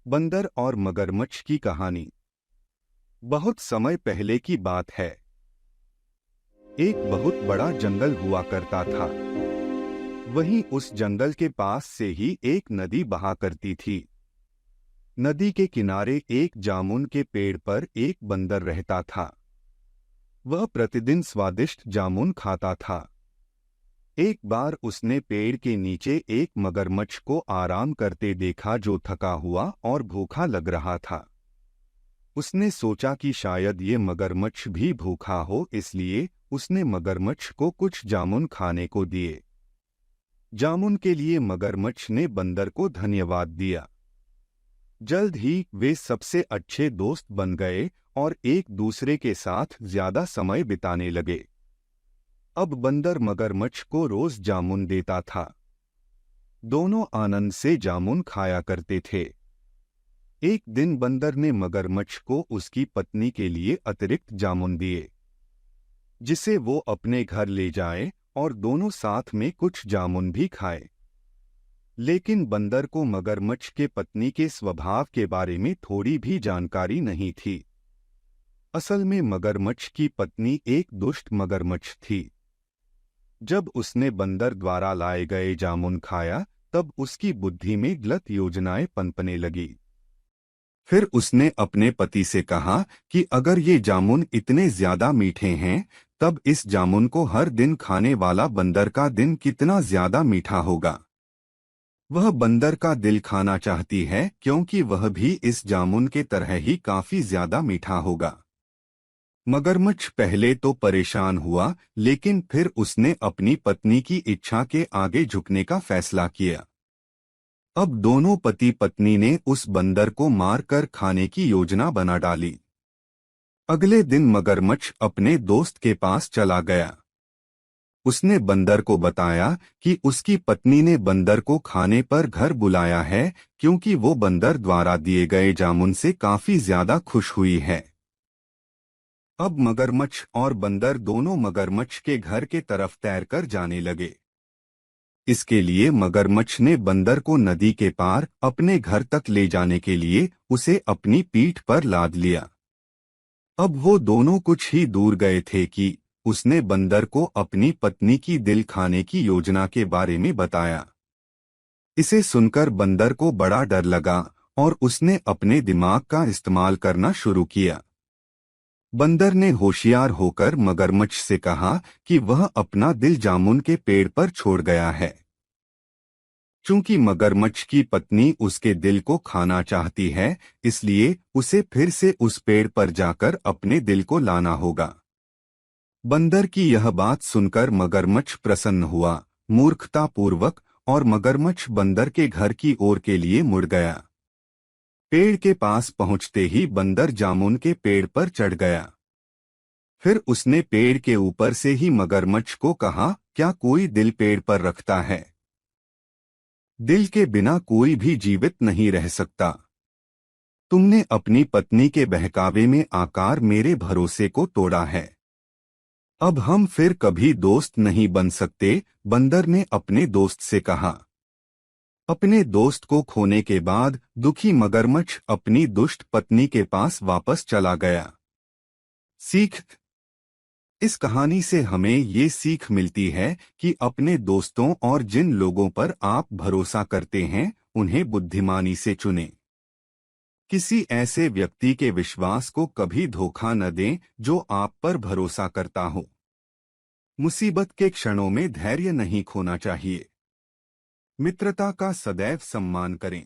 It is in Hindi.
बंदर और मगरमच्छ की कहानी। बहुत समय पहले की बात है। एक बहुत बड़ा जंगल हुआ करता था। वहीं उस जंगल के पास से ही एक नदी बहा करती थी। नदी के किनारे एक जामुन के पेड़ पर एक बंदर रहता था। वह प्रतिदिन स्वादिष्ट जामुन खाता था। एक बार उसने पेड़ के नीचे एक मगरमच्छ को आराम करते देखा, जो थका हुआ और भूखा लग रहा था। उसने सोचा कि शायद ये मगरमच्छ भी भूखा हो, इसलिए उसने मगरमच्छ को कुछ जामुन खाने को दिए। जामुन के लिए मगरमच्छ ने बंदर को धन्यवाद दिया। जल्द ही वे सबसे अच्छे दोस्त बन गए और एक दूसरे के साथ ज्यादा समय बिताने लगे। अब बंदर मगरमच्छ को रोज जामुन देता था। दोनों आनंद से जामुन खाया करते थे। एक दिन बंदर ने मगरमच्छ को उसकी पत्नी के लिए अतिरिक्त जामुन दिए, जिसे वो अपने घर ले जाए और दोनों साथ में कुछ जामुन भी खाए। लेकिन बंदर को मगरमच्छ के पत्नी के स्वभाव के बारे में थोड़ी भी जानकारी नहीं थी। असल में मगरमच्छ की पत्नी एक दुष्ट मगरमच्छ थी। जब उसने बंदर द्वारा लाए गए जामुन खाया, तब उसकी बुद्धि में गलत योजनाएं पनपने लगी। फिर उसने अपने पति से कहा कि अगर ये जामुन इतने ज्यादा मीठे हैं, तब इस जामुन को हर दिन खाने वाला बंदर का दिन कितना ज्यादा मीठा होगा। वह बंदर का दिल खाना चाहती है, क्योंकि वह भी इस जामुन के तरह ही काफी ज्यादा मीठा होगा। मगरमच्छ पहले तो परेशान हुआ, लेकिन फिर उसने अपनी पत्नी की इच्छा के आगे झुकने का फैसला किया। अब दोनों पति पत्नी ने उस बंदर को मारकर खाने की योजना बना डाली। अगले दिन मगरमच्छ अपने दोस्त के पास चला गया। उसने बंदर को बताया कि उसकी पत्नी ने बंदर को खाने पर घर बुलाया है, क्योंकि वो बंदर द्वारा दिए गए जामुन से काफी ज्यादा खुश हुई है। अब मगरमच्छ और बंदर दोनों मगरमच्छ के घर के तरफ तैरकर जाने लगे। इसके लिए मगरमच्छ ने बंदर को नदी के पार अपने घर तक ले जाने के लिए उसे अपनी पीठ पर लाद लिया। अब वो दोनों कुछ ही दूर गए थे कि उसने बंदर को अपनी पत्नी की दिल खाने की योजना के बारे में बताया। इसे सुनकर बंदर को बड़ा डर लगा और उसने अपने दिमाग का इस्तेमाल करना शुरू किया। बंदर ने होशियार होकर मगरमच्छ से कहा कि वह अपना दिल जामुन के पेड़ पर छोड़ गया है। चूंकि मगरमच्छ की पत्नी उसके दिल को खाना चाहती है, इसलिए उसे फिर से उस पेड़ पर जाकर अपने दिल को लाना होगा। बंदर की यह बात सुनकर मगरमच्छ प्रसन्न हुआ, मूर्खतापूर्वक, और मगरमच्छ बंदर के घर की ओर के लिए मुड़ गया। पेड़ के पास पहुंचते ही बंदर जामुन के पेड़ पर चढ़ गया। फिर उसने पेड़ के ऊपर से ही मगरमच्छ को कहा, क्या कोई दिल पेड़ पर रखता है? दिल के बिना कोई भी जीवित नहीं रह सकता। तुमने अपनी पत्नी के बहकावे में आकर मेरे भरोसे को तोड़ा है। अब हम फिर कभी दोस्त नहीं बन सकते, बंदर ने अपने दोस्त से कहा। अपने दोस्त को खोने के बाद दुखी मगरमच्छ अपनी दुष्ट पत्नी के पास वापस चला गया। सीख। इस कहानी से हमें ये सीख मिलती है कि अपने दोस्तों और जिन लोगों पर आप भरोसा करते हैं, उन्हें बुद्धिमानी से चुनें। किसी ऐसे व्यक्ति के विश्वास को कभी धोखा न दें जो आप पर भरोसा करता हो। मुसीबत के क्षणों में धैर्य नहीं खोना चाहिए। मित्रता का सदैव सम्मान करें।